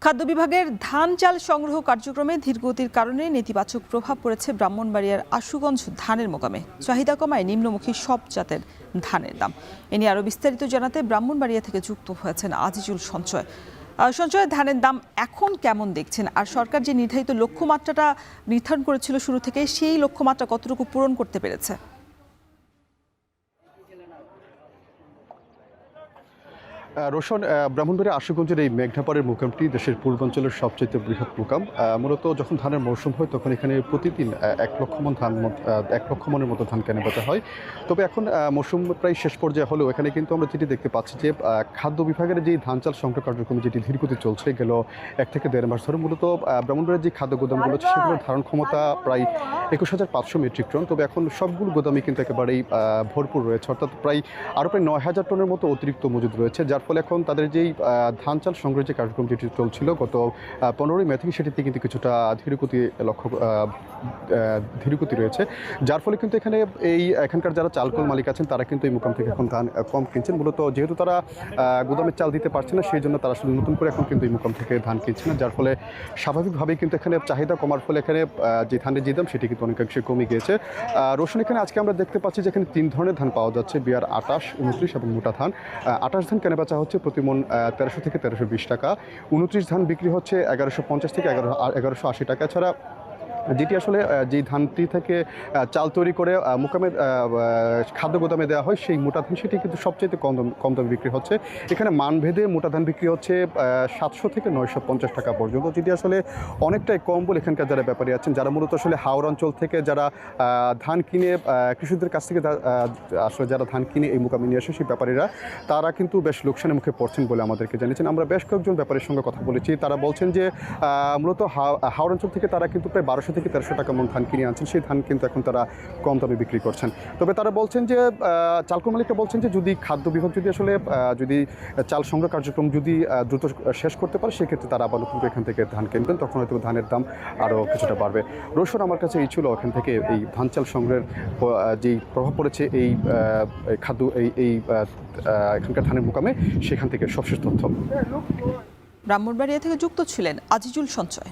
খাদ্য বিভাগের ধান চাল সংগ্রহ কার্যক্রমে ধীরগতির কারণে নেতিবাচক প্রভাব পড়েছে ব্রাহ্মণবাড়িয়ার আশুগঞ্জ ধানের মোকামে। চাহিদা কমায় নিম্নমুখী সব জাতের ধানের দাম। এ নিয়ে আরও বিস্তারিত জানাতে ব্রাহ্মণবাড়িয়া থেকে যুক্ত হয়েছেন আজিজুল সঞ্চয়। সঞ্চয়, ধানের দাম এখন কেমন দেখছেন, আর সরকার যে নির্ধারিত লক্ষ্যমাত্রাটা নির্ধারণ করেছিল শুরু থেকে, সেই লক্ষ্যমাত্রা কতটুকু পূরণ করতে পেরেছে? রোশন, ব্রাহ্মণবাড়িয়া আশুগঞ্জের এই মেঘনাপাড়ের মোকামটি দেশের পূর্বাঞ্চলের সবচেয়ে বৃহৎ মোকাম। মূলত যখন ধানের মৌসুম হয় তখন এখানে প্রতিদিন 1 লক্ষ মনের মতো ধান কেনাবেচা হয়। তবে এখন মৌসুম প্রায় শেষ পর্যায়ে হলেও এখানে কিন্তু আমরা যেটি দেখতে পাচ্ছি যে খাদ্য বিভাগের যে ধান চাল সংগ্রহ কার্যক্রম যেটি ধীরগতি চলছে গেল 1 থেকে 1.5 মাস ধরে। মূলত ব্রাহ্মণবাড়িয়ার যে খাদ্য গোদামগুলো আছে সেগুলোর ধারণ ক্ষমতা প্রায় 21,500 মেট্রিক টন। তবে এখন সবগুলো গোদামই কিন্তু একেবারেই ভরপুর রয়েছে, অর্থাৎ আরও প্রায় 9,000 টনের মতো অতিরিক্ত মজুদ রয়েছে, যার ফলে এখন তাদের যেই ধান চাল সংগ্রহের যে কার্যক্রম যেটি চলছিল গত 15ই মে থেকে, সেটিতে কিন্তু কিছুটা ধীরগতি রয়েছে, যার ফলে কিন্তু এখানকার যারা চালকল মালিক আছেন তারা কিন্তু এই মোকাম থেকে এখন ধান কম কিনছেন। মূলত যেহেতু তারা গুদামের চাল দিতে পারছে না, সেই জন্য তারা আসলে নতুন করে এখন কিন্তু এই মোকাম থেকে ধান কিনছে না, যার ফলে স্বাভাবিকভাবেই কিন্তু এখানে চাহিদা কমার ফলে এখানে যে ধানের যে দাম সেটি কিন্তু অনেকাংশে কমে গিয়েছে। রসুন, এখানে আজকে আমরা দেখতে পাচ্ছি যে এখানে 3 ধরনের ধান পাওয়া যাচ্ছে: বিয়ার 28, 29 এবং মোটা ধান। 28 ধান কেনাবেচা হচ্ছে প্রতি মন 1300 থেকে 1320 টাকা। 29 ধান বিক্রি হচ্ছে 1150 থেকে 1180 টাকা। ছাড়া যেটি আসলে যেই ধানটি থেকে চাল তৈরি করে মোকামের খাদ্য গোদামে দেওয়া হয়, সেই মোটা ধান সেটি কিন্তু সবচেয়ে কম দামে বিক্রি হচ্ছে। এখানে মানভেদে মোটা ধান বিক্রি হচ্ছে 700 থেকে 950 টাকা পর্যন্ত, যেটি আসলে অনেকটাই কম বলে এখানকার যারা ব্যাপারী আছেন, যারা মূলত আসলে হাওড় অঞ্চল থেকে যারা ধান কিনে কৃষকদের কাছ থেকে আসলে যারা ধান কিনে এই মোকামে নিয়ে আসে, সেই ব্যাপারীরা তারা কিন্তু বেশ লোকসানের মুখে পড়ছেন বলে আমাদেরকে জানিয়েছেন। আমরা বেশ কয়েকজন ব্যাপারীর সঙ্গে কথা বলেছি, তারা বলছেন যে মূলত হাওড় অঞ্চল থেকে তারা কিন্তু প্রায় 1200 থেকে 1300 টাকা মন ধান কিনে আনছেন, সেই ধান কিন্তু এখন তারা কম দামে বিক্রি করছেন। তবে তারা বলছেন যে চালকল মালিকরা বলছেন যে যদি খাদ্য বিভাগ যদি চাল সংগ্রহ কার্যক্রম যদি দ্রুত শেষ করতে পারে, সেক্ষেত্রে তারা আবার নতুন এখান থেকে ধান কিনবেন, তখন হয়তো ধানের দাম আরও কিছুটা বাড়বে। রোশন, আমার কাছে এই ছিল এখান থেকে এই ধান চাল সংগ্রহের যেই প্রভাব পড়েছে এই খাদ্য এখানকার ধানের মোকামে, সেখান থেকে সবশেষ তথ্য। ব্রাহ্মণবাড়িয়া থেকে যুক্ত ছিলেন আজিজুল সঞ্চয়।